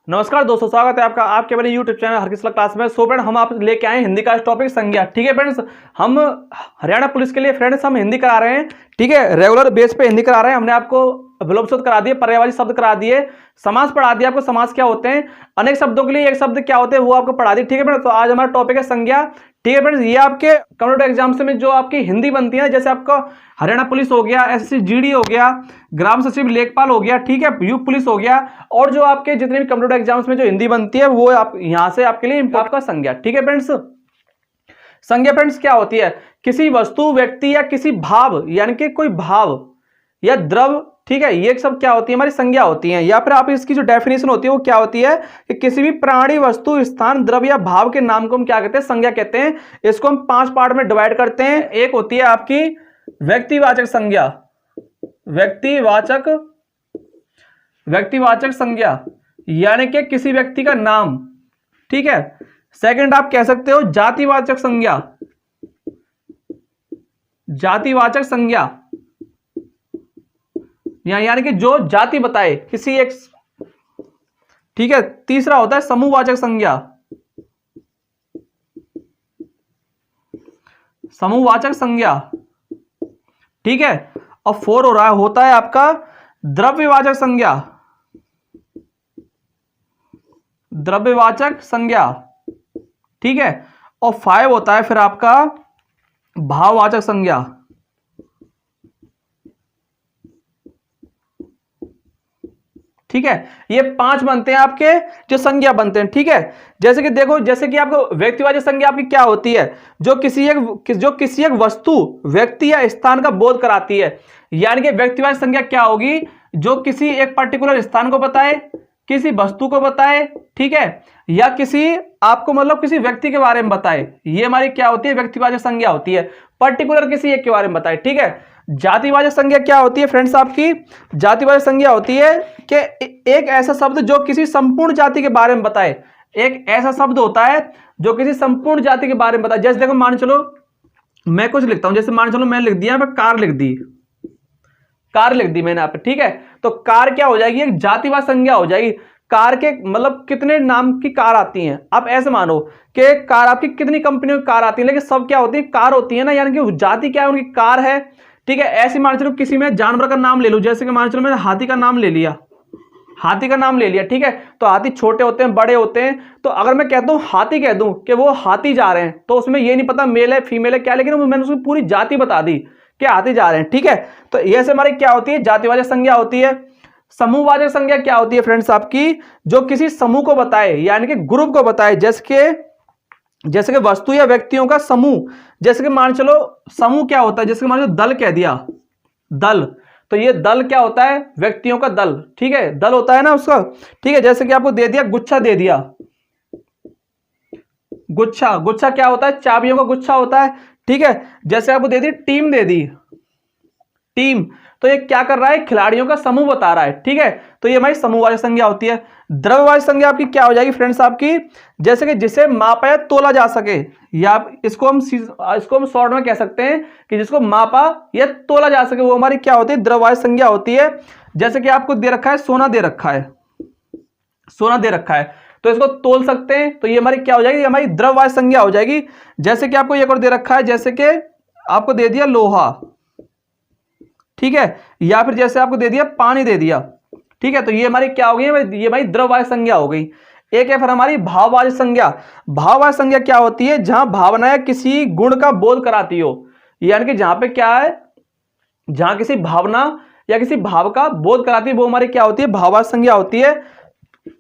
नमस्कार दोस्तों, स्वागत है आपका आपके मेरे YouTube चैनल हर किसी क्लास में। सो फ्रेंड, हम आप लेके आए हिंदी का टॉपिक संज्ञा। ठीक है फ्रेंड्स, हम हरियाणा पुलिस के लिए फ्रेंड्स हम हिंदी करा रहे हैं। ठीक है, रेगुलर बेस पे हिंदी करा रहे हैं। हमने आपको विलोम शब्द करा दिए, पर्यायवाची शब्द करा दिए, समास पढ़ा दिया आपको, समास क्या होते हैं, अनेक शब्दों के लिए एक शब्द क्या होते हैं वो आपको पढ़ा दिए। ठीक है फ्रेंड्स, तो आज हमारा टॉपिक है संज्ञा। ठीक है फ्रेंड्स, ये आपके कम्पिटेटिव एग्जाम्स में जो आपकी हिंदी बनती है, जैसे आपका हरियाणा पुलिस हो गया, एसएससी जीडी हो गया, ग्राम सचिव लेखपाल हो गया, ठीक है, यूपी पुलिस हो गया, और जो आपके जितने भी कम्पिटेटिव एग्जाम्स में जो हिंदी बनती है वो आप यहां से आपके लिए आपका संज्ञा। ठीक है फ्रेंड्स, संज्ञा फ्रेंड्स क्या होती है, किसी वस्तु, व्यक्ति या किसी भाव, यानी कि कोई भाव या द्रव, ठीक है, ये सब क्या होती है, हमारी संज्ञा होती है। या फिर आप इसकी जो डेफिनेशन होती है वो क्या होती है कि किसी भी प्राणी, वस्तु, स्थान, द्रव्य या भाव के नाम को हम क्या कहते हैं, संज्ञा कहते हैं। इसको हम 5 पार्ट में डिवाइड करते हैं। एक होती है आपकी व्यक्तिवाचक संज्ञा, व्यक्तिवाचक संज्ञा यानी कि किसी व्यक्ति का नाम। ठीक है, सेकंड आप कह सकते हो जातिवाचक संज्ञा, जातिवाचक संज्ञा यानी कि जो जाति बताए किसी एक। ठीक है, तीसरा होता है समूहवाचक संज्ञा, समूहवाचक संज्ञा। ठीक है, और 4 हो रहा है होता है आपका द्रव्यवाचक संज्ञा, द्रव्यवाचक संज्ञा। ठीक है, और 5 होता है फिर आपका भाववाचक संज्ञा। ठीक है, ये 5 बनते हैं आपके जो संज्ञा बनते हैं। ठीक है, जैसे कि देखो, जैसे कि आपको व्यक्तिवाचक संज्ञा आपकी क्या होती है, जो किसी एक वस्तु, व्यक्ति या स्थान का बोध कराती है। यानी कि व्यक्तिवाचक संज्ञा क्या होगी, जो किसी एक पर्टिकुलर स्थान को बताए, किसी वस्तु को बताए, ठीक है, या किसी आपको मतलब किसी व्यक्ति के बारे में बताए, ये हमारी क्या होती है, व्यक्तिवाचक संज्ञा होती है। पर्टिकुलर किसी एक के बारे में बताए। ठीक है, जातिवाचक संज्ञा क्या होती है फ्रेंड्स, आपकी जातिवाचक संज्ञा होती है कि एक ऐसा शब्द जो किसी संपूर्ण जाति के बारे में बताए। एक ऐसा शब्द होता है जो किसी संपूर्ण जाति के बारे में बताए। जैसे देखो, मान चलो मैं कुछ लिखता हूं, जैसे मान चलो मैंने लिख दिया, मैं कार लिख दी, कार लिख दी मैंने यहाँ पे। ठीक है, तो कार क्या हो जाएगी, एक जातिवाचक संज्ञा हो जाएगी। कार के मतलब कितने नाम की कार आती हैं, आप ऐसे मानो कि कार आपकी कितनी कंपनियों की कार आती है, लेकिन सब क्या होती है, कार होती है ना, यानी कि जाति क्या है, उनकी कार है। ठीक है, ऐसे मान चलो किसी में जानवर का नाम ले लूं, जैसे कि मान चलो मैंने हाथी का नाम ले लिया, हाथी का नाम ले लिया। ठीक है, तो हाथी छोटे होते हैं, बड़े होते हैं, तो अगर मैं कहता हूं हाथी, कह दूं कि वो हाथी जा रहे हैं, तो उसमें ये नहीं पता मेल है फीमेल है क्या, लेकिन मैंने उसकी पूरी जाति बता दी कि हाथी जा रहे हैं। ठीक है, तो ये से हमारी क्या होती है, जातिवाचक संज्ञा होती है। समूहवाचक संज्ञा क्या होती है फ्रेंड्स आपकी, जो किसी समूह को बताए, यानी कि ग्रुप को बताए, जैसे कि वस्तु या व्यक्तियों का समूह। जैसे कि मान चलो समूह क्या होता है, जैसे कि मान चलो दल कह दिया, दल, तो ये दल क्या होता है, व्यक्तियों का दल। ठीक है, दल होता है ना उसका। ठीक है, जैसे कि आपको दे दिया गुच्छा, दे दिया गुच्छा, गुच्छा क्या होता है, चाबियों का गुच्छा होता है। ठीक है, जैसे आपको दे दी टीम, दे दी टीम, तो ये क्या कर रहा है, खिलाड़ियों का समूह बता रहा है। ठीक है, तो ये हमारी समूहवाचक संज्ञा होती है। द्रव्यवाचक संज्ञा आपकी क्या हो जाएगी फ्रेंड्स आपकी, जैसे कि जिसे मापा या तोला जा सके, या इसको हम शॉर्ट में कह सकते हैं कि जिसको मापा या तोला जा सके, वो हमारी क्या होती है, द्रव्यवाचक संज्ञा होती है। जैसे कि आपको दे रखा है सोना, दे रखा है सोना, दे रखा है, तो इसको तोल सकते हैं, तो ये हमारी क्या हो जाएगी, हमारी द्रव्यवाचक संज्ञा हो जाएगी। जैसे कि आपको एक और दे रखा है, जैसे कि आपको दे दिया लोहा, ठीक है, या फिर जैसे आपको दे दिया पानी, दे दिया। ठीक है, तो ये हमारी क्या हो गई, ये हमारी द्रव्यवाचक संज्ञा हो गई। एक है फिर हमारी भाववाचक संज्ञा। भाववाचक संज्ञा क्या होती है, जहां भावनाएं किसी गुण का बोध कराती हो, यानी कि जहां पे क्या है, जहां किसी भावना या किसी भाव का बोध कराती है, वो हमारी क्या होती है, भाववाचक संज्ञा होती है।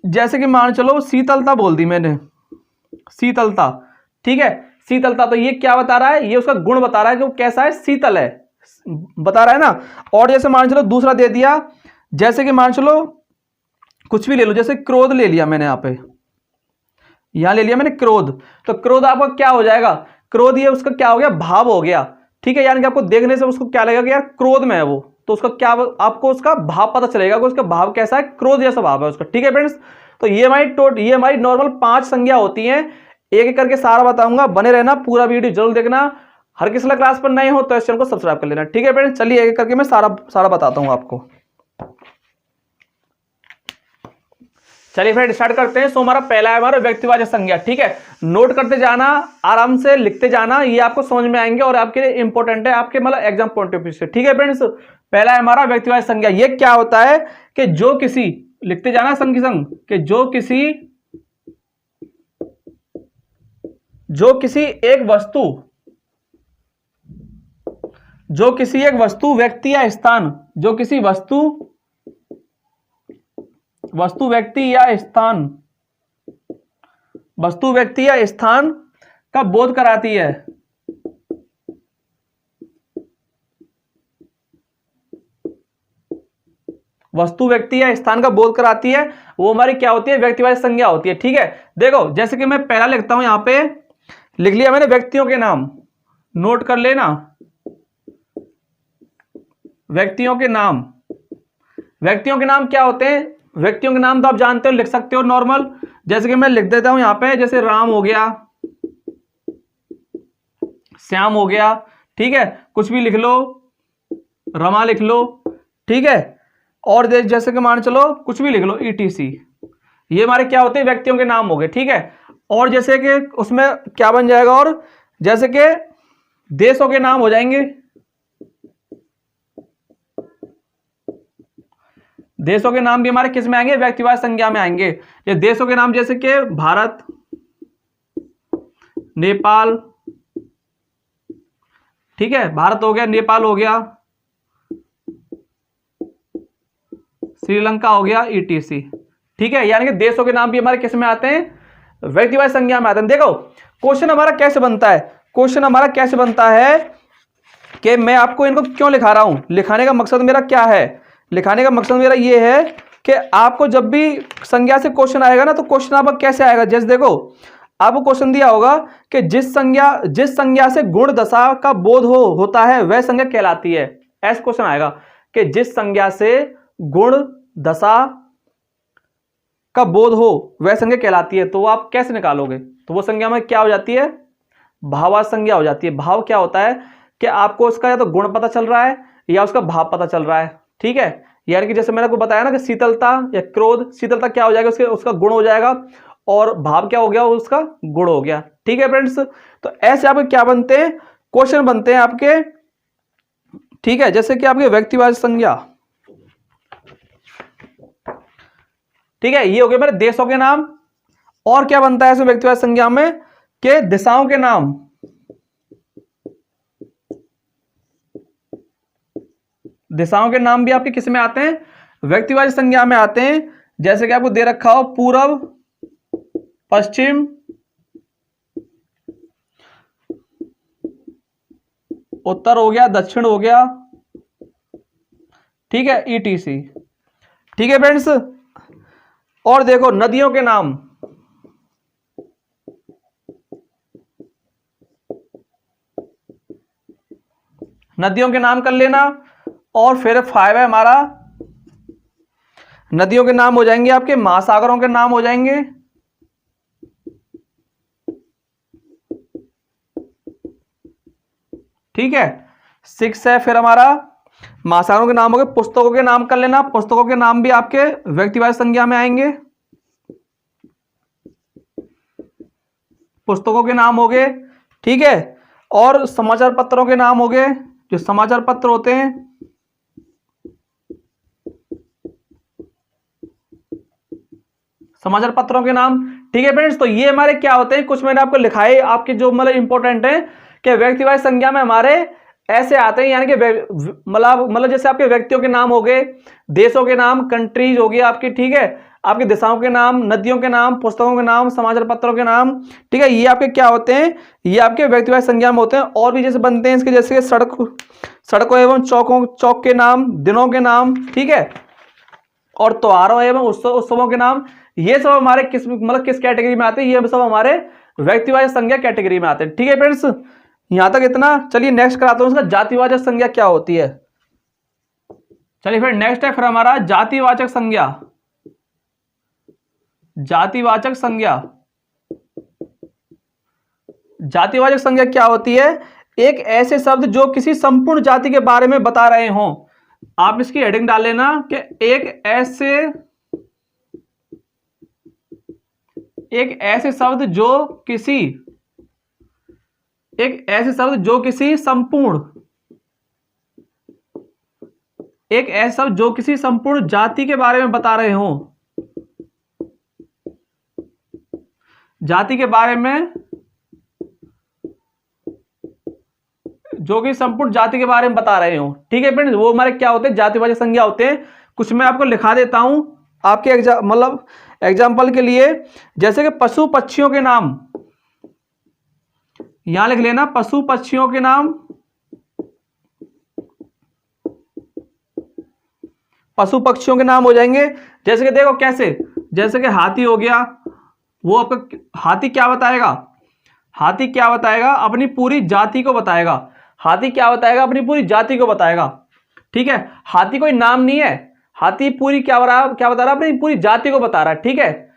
जैसे कि मान चलो शीतलता बोल दी मैंने, शीतलता। ठीक है, शीतलता, तो ये क्या बता रहा है, ये उसका गुण बता रहा है कि वो कैसा है, शीतल है, बता रहा है ना। और जैसे मान चलो दूसरा दे दिया, जैसे कि मान चलो कुछ भी ले लो, जैसे क्रोध ले लिया मैंने, यहां ले लिया मैंने क्रोध, तो क्रोध आपका क्या हो जाएगा, क्रोध ये उसका क्या हो गया, भाव हो गया। ठीक है, यानी कि आपको देखने से उसको क्या लगेगा कि यार क्रोध में है वो, तो उसका क्या, आपको उसका भाव पता चलेगा कि उसका भाव कैसा है, क्रोध जैसा भाव है उसका। ठीक है फ्रेंड्स, तो ये हमारी नॉर्मल 5 संज्ञा होती हैं। एक एक करके सारा बताऊंगा, बने रहना, पूरा वीडियो जरूर देखना। हर किसी क्लास पर नए हो तो इस चैनल को सब्सक्राइब कर लेना। ठीक है फ्रेंड्स, चलिए एक एक करके मैं सारा बताता हूं आपको। चलिए फिर स्टार्ट करते हैं। सो हमारा पहला है हमारा व्यक्तिवाचक संज्ञा। ठीक है, नोट करते जाना, आराम से लिखते जाना, ये आपको समझ में आएंगे और आपके लिए इंपॉर्टेंट है, आपके मतलब एग्जाम पॉइंट ऑफ व्यू से। ठीक है फ्रेंड्स, पहला है हमारा व्यक्तिवाचक संज्ञा। ये क्या होता है कि जो किसी, लिखते जाना संग की संग, कि जो किसी एक वस्तु, व्यक्ति या स्थान, जो किसी वस्तु, व्यक्ति या स्थान का बोध कराती है। वस्तु, व्यक्ति या स्थान का बोध कराती है, वो हमारी क्या होती है, व्यक्तिवाचक संज्ञा होती है। ठीक है, देखो जैसे कि मैं पहला लिखता हूं, यहां पे लिख लिया मैंने व्यक्तियों के नाम, नोट कर लेना, व्यक्तियों के नाम क्या होते हैं, व्यक्तियों के नाम तो आप जानते हो, लिख सकते हो नॉर्मल, जैसे कि मैं लिख देता हूं यहां पे, जैसे राम हो गया, श्याम हो गया। ठीक है, कुछ भी लिख लो, रमा लिख लो। ठीक है, और जैसे कि मान चलो कुछ भी लिख लो, ETC, ये हमारे क्या होते हैं, व्यक्तियों के नाम हो गए। ठीक है, और जैसे कि उसमें क्या बन जाएगा, और जैसे कि देशों के नाम हो जाएंगे, देशों के नाम भी हमारे किस में आएंगे, व्यक्तिवाचक संज्ञा में आएंगे। ये देशों के नाम जैसे कि भारत, नेपाल, ठीक है, भारत हो गया, नेपाल हो गया, श्रीलंका हो गया, ETC। ठीक है, यानी कि देशों के नाम भी हमारे किस में आते हैं, व्यक्तिवाचक संज्ञा में आते हैं। देखो क्वेश्चन हमारा कैसे बनता है, कि मैं आपको इनको क्यों लिखा रहा हूं, लिखाने का मकसद मेरा क्या है, लिखाने का मकसद मेरा ये है कि आपको जब भी संज्ञा से क्वेश्चन आएगा ना, तो क्वेश्चन आपका कैसे आएगा, जैसे देखो आपको क्वेश्चन दिया होगा कि जिस संज्ञा से गुण दशा का बोध होता है वह संज्ञा कहलाती है। ऐसा क्वेश्चन आएगा कि जिस संज्ञा से गुण दशा का बोध हो वह संज्ञा कहलाती है, तो वो आप कैसे निकालोगे, तो वो संज्ञा में क्या हो जाती है, भाववाचक संज्ञा हो जाती है। भाव क्या होता है कि आपको उसका या तो गुण पता चल रहा है या उसका भाव पता चल रहा है। ठीक है, यानी कि जैसे मैंने आपको बताया ना कि शीतलता या क्रोध, शीतलता क्या हो जाएगा, उसका गुण हो जाएगा, और भाव क्या हो गया, उसका गुण हो गया। ठीक है फ्रेंड्स, तो ऐसे आपके क्या बनते हैं, क्वेश्चन बनते हैं आपके। ठीक है, जैसे कि आपके व्यक्तिवाचक संज्ञा, ठीक है, ये हो गए मेरे देशों के नाम। और क्या बनता है ऐसे व्यक्तिवाचक संज्ञा में, कि दिशाओं के नाम, दिशाओं के नाम भी आपके किस में आते हैं, व्यक्तिवाचक संज्ञा में आते हैं। जैसे कि आपको दे रखा हो पूर्व, पश्चिम, उत्तर हो गया, दक्षिण हो गया। ठीक है, ETC। ठीक है फ्रेंड्स, और देखो नदियों के नाम, नदियों के नाम कर लेना। और फिर 5 है हमारा, नदियों के नाम हो जाएंगे आपके, महासागरों के नाम हो जाएंगे। ठीक है, 6 है फिर हमारा, महासागरों के नाम हो गए। पुस्तकों के नाम कर लेना, पुस्तकों के नाम भी आपके व्यक्तिवाचक संज्ञा में आएंगे, पुस्तकों के नाम हो गए। ठीक है, और समाचार पत्रों के नाम हो गए, जो समाचार पत्र होते हैं, समाचार पत्रों के नाम। ठीक है फ्रेंड्स, तो ये हमारे क्या होते हैं, कुछ मैंने आपको लिखाए, आपके जो मतलब इंपॉर्टेंट है कि व्यक्तिवाचक संज्ञा में हमारे ऐसे आते हैं, यानी कि मतलब जैसे आपके व्यक्तियों के नाम हो गए, देशों के नाम, कंट्रीज हो गई आपकी। ठीक है, आपकी दिशाओं के नाम, नदियों के नाम, पुस्तकों के नाम, समाचार पत्रों के नाम। ठीक है, ये आपके क्या होते हैं, ये आपके व्यक्तिवाचक संज्ञा में होते हैं। और भी जैसे बनते हैं इसके, जैसे सड़कों एवं चौक के नाम, दिनों के नाम। ठीक है, और त्योहारों एवं उत्सवों के नाम। ये सब हमारे किस कैटेगरी में आते हैं, ये सब हमारे व्यक्तिवाचक संज्ञा कैटेगरी में आते हैं। ठीक है फ्रेंड्स, यहां तक इतना। चलिए नेक्स्ट कराता हूं, इसका जातिवाचक संज्ञा क्या होती है। चलिए फिर नेक्स्ट है फिर हमारा जातिवाचक संज्ञा। जातिवाचक संज्ञा, जातिवाचक संज्ञा क्या होती है, एक ऐसे शब्द जो किसी संपूर्ण जाति के बारे में बता रहे हों। आप इसकी हेडिंग डाल लेना कि एक ऐसे एक ऐसे शब्द जो किसी संपूर्ण जाति के बारे में बता रहे हो, जाति के बारे में, जो कि संपूर्ण जाति के बारे में बता रहे हो। ठीक है फ्रेंड्स, वो हमारे क्या होते हैं, जातिवाचक संज्ञा होते हैं। कुछ मैं आपको लिखा देता हूं आपके एग्जाम्पल के लिए। जैसे कि पशु पक्षियों के नाम, यहां लिख लेना पशु पक्षियों के नाम, पशु पक्षियों के नाम हो जाएंगे। जैसे कि देखो कैसे, जैसे कि हाथी हो गया, वो आपका हाथी क्या बताएगा, हाथी क्या बताएगा, अपनी पूरी जाति को बताएगा। हाथी क्या बताएगा, अपनी पूरी जाति को बताएगा। ठीक है, हाथी कोई नाम नहीं है, हाथी पूरी क्या बता रहा है, अपनी पूरी जाति को बता रहा है। ठीक है,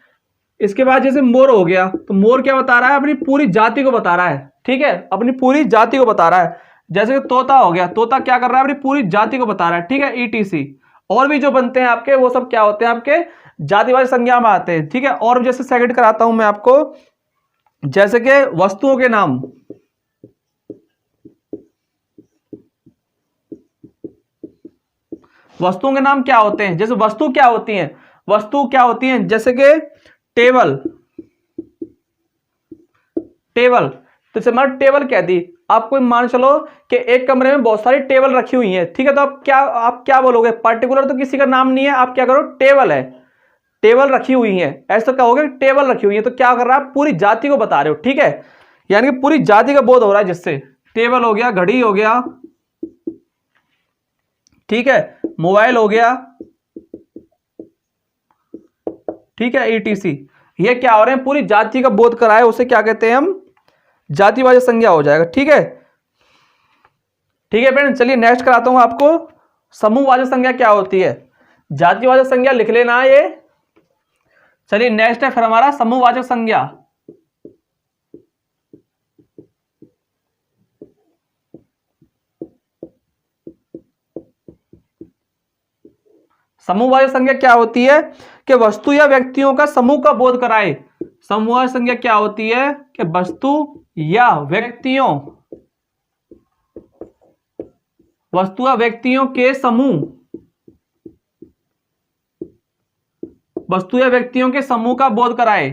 इसके बाद जैसे मोर हो गया, तो मोर क्या बता रहा है, अपनी पूरी जाति को बता रहा है। ठीक है, अपनी पूरी जाति को बता रहा है। जैसे कि तोता हो गया, तोता क्या कर रहा है, अपनी पूरी जाति को बता रहा है। ठीक है, ETC और भी जो बनते हैं आपके, वो सब क्या होते हैं, आपके जातिवाचक संज्ञा में आते हैं। ठीक है, और जैसे सेकंड कराता हूं मैं आपको, जैसे कि वस्तुओं के नाम, वस्तुओं के नाम क्या होते हैं, जैसे वस्तु क्या होती है, वस्तु क्या होती है, जैसे कि टेबल, टेबल, तो जैसे हमारा टेबल क्या दी, आपको मान चलो कि एक कमरे में बहुत सारी टेबल रखी हुई हैं। ठीक है, तो आप क्या बोलोगे, पर्टिकुलर तो किसी का नाम नहीं है, आप क्या करो, टेबल है, टेबल रखी हुई है, ऐसा कहोगे टेबल रखी हुई है, तो क्या कर रहा है, पूरी जाति को बता रहे हो। ठीक है, यानी कि पूरी जाति का बोध हो रहा है जिससे। टेबल हो गया, घड़ी हो गया, ठीक है, मोबाइल हो गया, ठीक है, ETC, ये क्या हो रहे हैं, पूरी जाति का बोध कराए, उसे क्या कहते हैं हम, जातिवाचक संज्ञा हो जाएगा। ठीक है, ठीक है फ्रेंड, चलिए नेक्स्ट कराता हूं आपको, समूहवाचक संज्ञा क्या होती है। जातिवाचक संज्ञा लिख लेना ये। चलिए नेक्स्ट है फिर हमारा समूहवाचक संज्ञा। समूहवाचक संज्ञा क्या होती है कि वस्तु या व्यक्तियों का समूह का बोध कराए। समूहवाचक संज्ञा क्या होती है कि वस्तु या व्यक्तियों के समूह, वस्तु या व्यक्तियों के समूह का बोध कराए।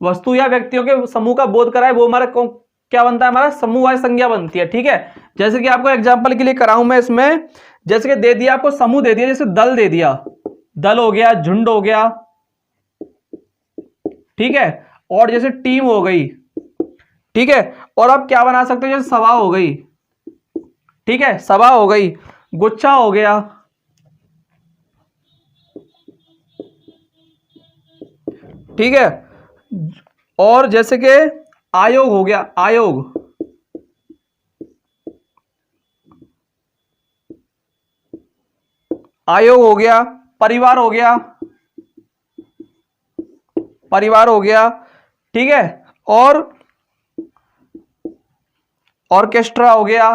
वस्तु या व्यक्तियों के समूह का बोध कराए, वो हमारा क्या बनता है, हमारा समूहवाचक संज्ञा बनती है। ठीक है, जैसे कि आपको एग्जांपल के लिए कराऊं मैं इसमें, जैसे कि दे दिया आपको समूह दे दिया, जैसे दल दे दिया, दल हो गया, झुंड हो गया, ठीक है, और जैसे टीम हो गई। ठीक है, और आप क्या बना सकते हो, जैसे सभा हो गई, ठीक है, सभा हो गई, गुच्छा हो गया, ठीक है, और जैसे कि आयोग हो गया, आयोग हो गया, परिवार हो गया, ठीक है, और ऑर्केस्ट्रा हो गया,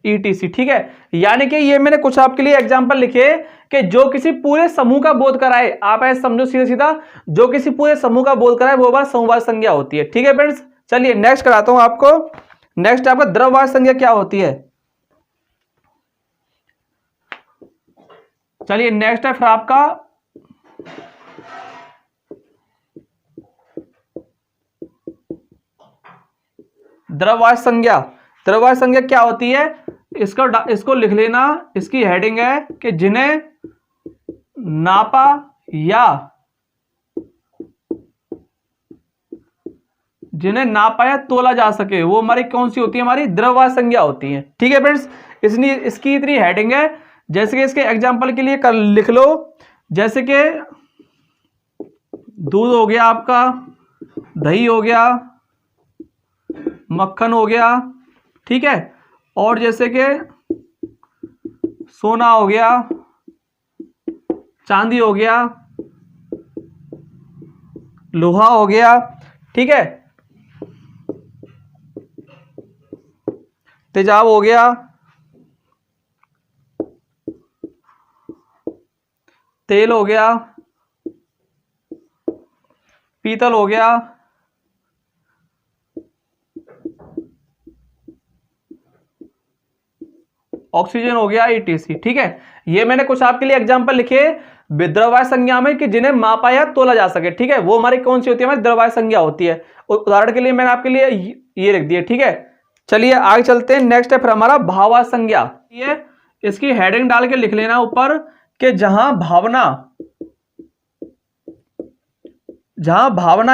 ETC। ठीक है, यानी कि ये मैंने कुछ आपके लिए एग्जांपल लिखे कि जो किसी पूरे समूह का बोध कराए। आप ऐसे समझो सीधा सीधा, जो किसी पूरे समूह का बोध कराए वो बात समूहवाचक संज्ञा होती है। ठीक है फ्रेंड्स, चलिए नेक्स्ट कराता हूं आपको। नेक्स्ट आपका द्रव्यवाचक संज्ञा क्या होती है। चलिए नेक्स्ट है फिर आपका द्रव्यवाचक संज्ञा। द्रव्यवाचक संज्ञा क्या होती है, इसको लिख लेना, इसकी हेडिंग है कि जिन्हें नापा या तोला जा सके, वो हमारी कौन सी होती है, हमारी द्रव्यवाचक संज्ञा होती है। ठीक है फ्रेंड्स, इसकी इतनी हेडिंग है। जैसे कि इसके एग्जांपल के लिए लिख लो, जैसे कि दूध हो गया आपका, दही हो गया, मक्खन हो गया, ठीक है, और जैसे कि सोना हो गया, चांदी हो गया, लोहा हो गया, ठीक है, तेजाब हो गया, तेल हो गया, पीतल हो गया, ऑक्सीजन हो गया, ईटीसी। ठीक है, ये मैंने कुछ आपके लिए एग्जांपल लिखे द्रव्य संज्ञा में कि जिन्हें मापा या तोला जा सके। ठीक है, वो हमारी कौन सी होती है, हमारी द्रव्य संज्ञा होती है। उदाहरण के लिए मैंने आपके लिए ये लिख दिया। ठीक है, चलिए आगे चलते हैं। नेक्स्ट है फिर हमारा भावार्थ संज्ञा। ये इसकी हेडिंग डाल के लिख लेना ऊपर कि जहां भावना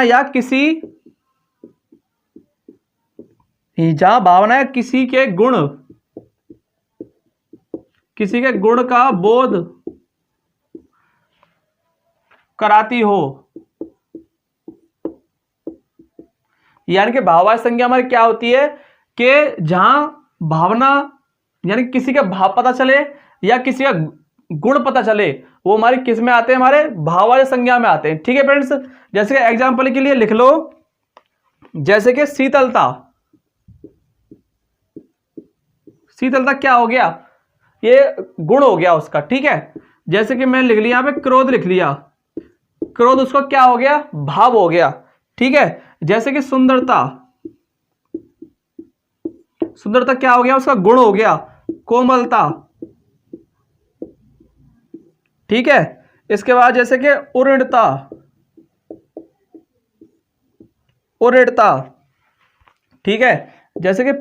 या किसी के गुण का बोध कराती हो, यानी कि भावार्थ संज्ञा हमारी क्या होती है कि जहां भावना यानी किसी का भाव पता चले या किसी का गुण पता चले, वो हमारी किस में आते हैं, हमारे भावार्थ संज्ञा में आते हैं। ठीक है फ्रेंड्स, जैसे कि एग्जांपल के लिए लिख लो, जैसे कि शीतलता क्या हो गया, ये गुण हो गया उसका। ठीक है, जैसे कि मैंने लिख लिया यहां पे क्रोध लिख लिया, क्रोध उसका क्या हो गया, भाव हो गया। ठीक है, जैसे कि सुंदरता क्या हो गया, उसका गुण हो गया, कोमलता। ठीक है, इसके बाद जैसे कि उड़ता। ठीक है, जैसे कि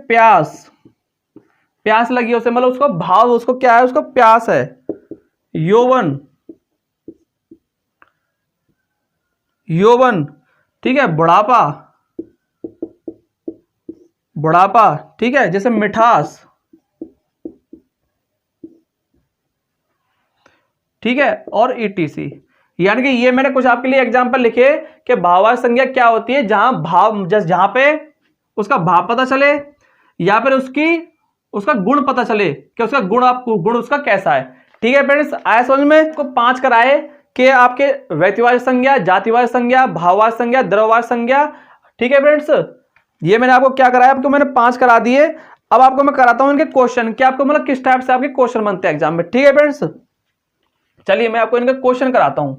प्यास लगी उसे, मतलब उसको भाव, उसको क्या है, उसको प्यास है। यौवन। ठीक है, बुढ़ापा। ठीक है, जैसे मिठास। ठीक है, और ईटीसी। यानी कि ये मैंने कुछ आपके लिए एग्जांपल लिखे कि भावार्थ संज्ञा क्या होती है, जहां पे उसका भाव पता चले या फिर उसका गुण पता चले कि उसका गुण उसका कैसा है। ठीक है फ्रेंड्स, आया समझ में? आपको 5 कराए कि आपके व्यक्तिवाचक संज्ञा, जातिवाचक संज्ञा, भाववाचक संज्ञा, द्रव्यवाचक संज्ञा। ठीक है फ्रेंड्स, ये मैंने आपको क्या कराया, आपको मैंने 5 करा दिए। अब आपको मैं कराता हूं इनके क्वेश्चन, कि आपको मतलब किस टाइप से आपके क्वेश्चन बनते हैं एग्जाम में। ठीक है फ्रेंड्स, चलिए मैं आपको इनका क्वेश्चन कराता हूं।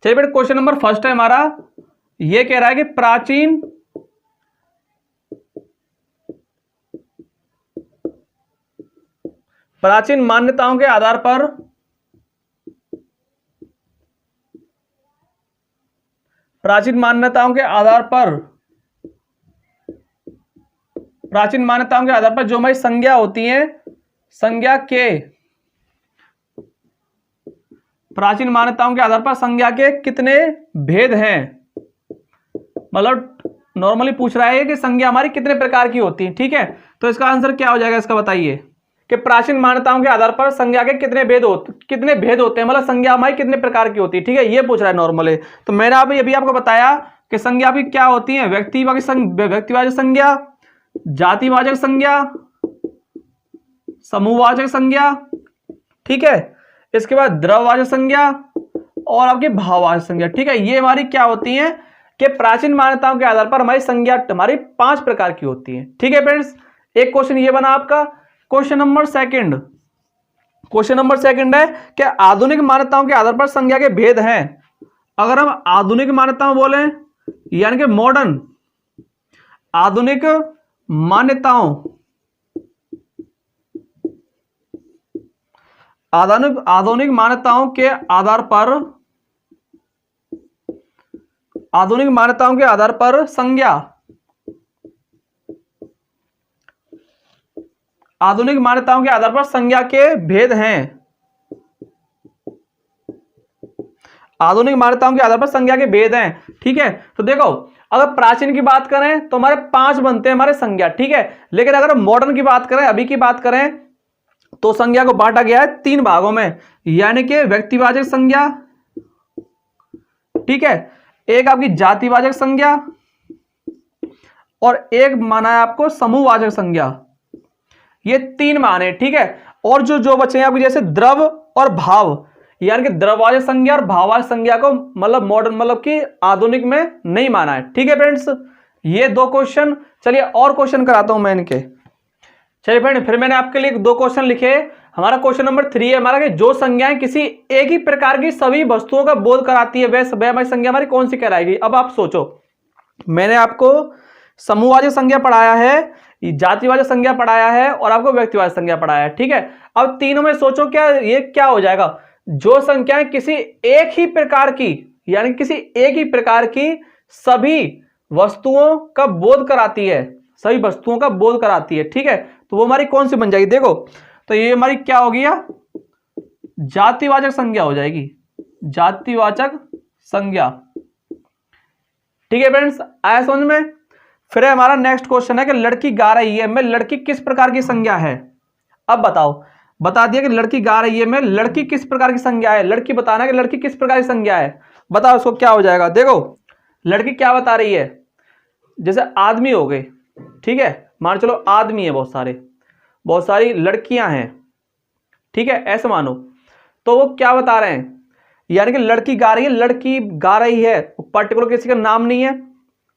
चलिए बेटा, क्वेश्चन नंबर फर्स्ट है हमारा, ये कह रहा है कि प्राचीन मान्यताओं के आधार पर प्राचीन मान्यताओं के आधार पर जो हमारी संज्ञा होती है, प्राचीन मान्यताओं के आधार पर संज्ञा के कितने भेद हैं। मतलब नॉर्मली पूछ रहा है कि संज्ञा हमारी कितने प्रकार की होती है। ठीक है, तो इसका आंसर क्या हो जाएगा, इसका बताइए कि प्राचीन मान्यताओं के आधार पर संज्ञा के कितने भेद होते हैं, मतलब संज्ञा हमारी कितने प्रकार की होती है। ठीक है, ये पूछ रहा है नॉर्मली। तो मैंने अभी आपको बताया कि संज्ञा की क्या होती है, व्यक्तिवाचक संज्ञा, जातिवाचक संज्ञा, समूहवाचक संज्ञा। ठीक है, इसके बाद द्रव्यवाचक संज्ञा और आपकी भाववाचक संज्ञा। ठीक है, ये हमारी क्या होती है कि प्राचीन मान्यताओं के आधार पर हमारी संज्ञा हमारी 5 प्रकार की होती है। ठीक है फ्रेंड्स, एक क्वेश्चन ये बना आपका। क्वेश्चन नंबर सेकंड है कि आधुनिक मान्यताओं के आधार पर संज्ञा के भेद हैं। अगर हम आधुनिक मान्यताओं बोलें, यानी कि मॉडर्न आधुनिक मान्यताओं के आधार पर संज्ञा, आधुनिक मान्यताओं के आधार पर संज्ञा के भेद हैं। आधुनिक मान्यताओं के आधार पर संज्ञा के भेद हैं। ठीक है, तो देखो अगर प्राचीन की बात करें तो हमारे 5 बनते हैं हमारे संज्ञा। ठीक है, लेकिन अगर मॉडर्न की बात करें, अभी की बात करें, तो संज्ञा को बांटा गया है 3 भागों में, यानी कि व्यक्तिवाचक संज्ञा, ठीक है, एक आपकी जातिवाचक संज्ञा और एक माना है आपको समूहवाचक संज्ञा। ये 3 माने। ठीक है, और जो बचे हैं आपके जैसे द्रव और भाव, यानी कि द्रव्यवाचक संज्ञा और भाववाचक संज्ञा को मतलब मॉडर्न मतलब कि आधुनिक में नहीं माना है। ठीक है फ्रेंड्स, ये 2 क्वेश्चन। चलिए और क्वेश्चन कराता हूं मैं इनके। चलिए फ्रेंड, फिर मैंने आपके लिए 2 क्वेश्चन लिखे। हमारा क्वेश्चन नंबर 3 है हमारा कि जो संज्ञाएं किसी एक ही प्रकार की सभी वस्तुओं का बोध कराती है वह हमारी संज्ञा हमारी कौन सी कहलाएगी। अब आप सोचो, मैंने आपको समूहवाचक संज्ञा पढ़ाया है, जातिवाचक संज्ञा पढ़ाया है और आपको व्यक्तिवाचक संज्ञा पढ़ाया है, ठीक है। अब तीनों में सोचो क्या ये क्या हो जाएगा, जो संख्याएं किसी एक ही प्रकार की, यानी किसी एक ही प्रकार की सभी वस्तुओं का बोध कराती है, सभी वस्तुओं का बोध कराती है, ठीक है। तो वो हमारी कौन सी बन जाएगी, देखो तो ये हमारी क्या हो गया, जातिवाचक संज्ञा हो जाएगी, जातिवाचक संज्ञा, ठीक है फ्रेंड्स, आया समझ में। फिर हमारा नेक्स्ट क्वेश्चन है कि लड़की गा रही है में लड़की किस प्रकार की संज्ञा है। अब बताओ, बता दिया कि लड़की गा रही है में लड़की किस प्रकार की संज्ञा है, लड़की बताना कि लड़की किस प्रकार की संज्ञा है, बताओ उसको क्या हो जाएगा। देखो लड़की क्या बता रही है, जैसे आदमी हो गए, ठीक है, मान चलो आदमी है, बहुत सारी लड़कियां हैं, ठीक है, ऐसे मानो। तो वो क्या बता रहे हैं, यानी कि लड़की गा रही है, लड़की गा रही है, पर्टिकुलर किसी का नाम नहीं है,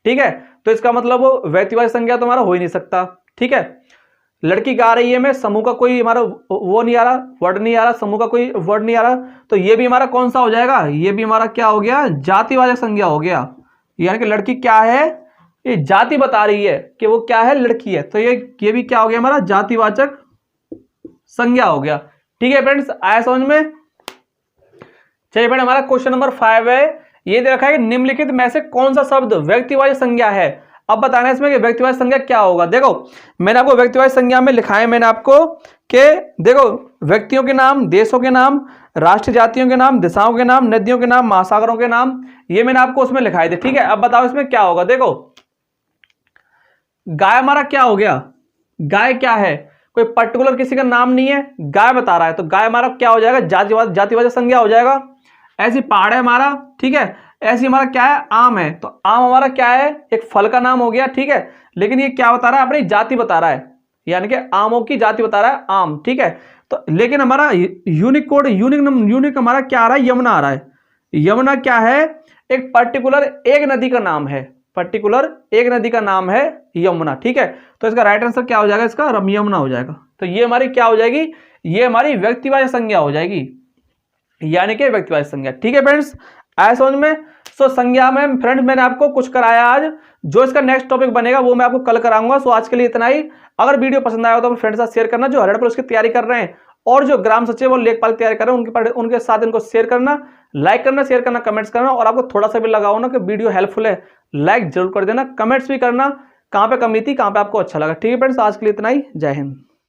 ठीक है, तो इसका मतलब वो व्यक्तिवाचक संज्ञा तो हमारा हो ही नहीं सकता, ठीक है। लड़की गा रही है में समूह का कोई हमारा वो नहीं आ रहा, वर्ड नहीं आ रहा, समूह का कोई वर्ड नहीं आ रहा, तो ये भी हमारा कौन सा हो जाएगा, ये भी हमारा क्या हो गया, जातिवाचक संज्ञा हो गया। यानी कि लड़की क्या है, ये जाति बता रही है कि वो क्या है, लड़की है, तो ये भी क्या हो गया हमारा जातिवाचक संज्ञा हो गया, ठीक है फ्रेंड्स, आया समझ में। चलिए फ्रेंड, हमारा क्वेश्चन नंबर 5 है, ये दे रखा है कि निम्नलिखित में से कौन सा शब्द व्यक्तिवाचक संज्ञा है। अब बताना है इसमें कि व्यक्तिवाचक संज्ञा क्या होगा। देखो मैंने आपको व्यक्तिवाचक संज्ञा में लिखा है, मैंने आपको कि देखो व्यक्तियों के नाम, देशों के नाम, राष्ट्रीय जातियों के नाम, दिशाओं के नाम, नदियों के नाम, महासागरों के नाम, ये मैंने आपको उसमें लिखाए थे, ठीक है। अब बताओ इसमें क्या होगा। देखो गाय हमारा क्या हो गया, गाय क्या है, कोई पर्टिकुलर किसी का नाम नहीं है, गाय बता रहा है, तो गाय हमारा क्या हो जाएगा, जातिवाचक संज्ञा हो जाएगा। ऐसी पहाड़ है हमारा, ठीक है, ऐसी हमारा क्या है, आम है, तो आम हमारा क्या है, एक फल का नाम हो गया, ठीक है, लेकिन ये क्या बता रहा है, अपनी जाति बता रहा है, यानी कि आमों की जाति बता रहा है आम, ठीक है। तो लेकिन हमारा यूनिक कोड, यूनिक हमारा क्या आ रहा है, यमुना आ रहा है। यमुना क्या है, एक पर्टिकुलर एक नदी का नाम है, पर्टिकुलर एक नदी का नाम है यमुना, ठीक है। तो इसका राइट आंसर क्या हो जाएगा, इसका यमुना हो जाएगा। तो ये हमारी क्या हो जाएगी, ये हमारी व्यक्तिवाचक संज्ञा हो जाएगी, यानी कि व्यक्तिवाचक संज्ञा, ठीक है फ्रेंड्स, आया समझ में। सो संज्ञा में फ्रेंड्स मैंने आपको कुछ कराया आज, जो इसका नेक्स्ट टॉपिक बनेगा वो मैं आपको कल कराऊंगा। सो आज के लिए इतना ही। अगर वीडियो पसंद आया हो तो अपने फ्रेंड्स के साथ शेयर करना, जो 100% की तैयारी कर रहे हैं और जो ग्राम सचिव और लेखपाल की तैयारी कर रहे हैं उनके साथ इनको शेयर करना, लाइक करना, शेयर करना, कमेंट्स करना, और आपको थोड़ा सा भी लगाओ ना कि वीडियो हेल्पफुल है, लाइक जरूर कर देना, कमेंट्स भी करना कहाँ पे कमी थी, कहाँ पे आपको अच्छा लगा, ठीक है फ्रेंड्स, आज के लिए इतना ही, जय हिंद।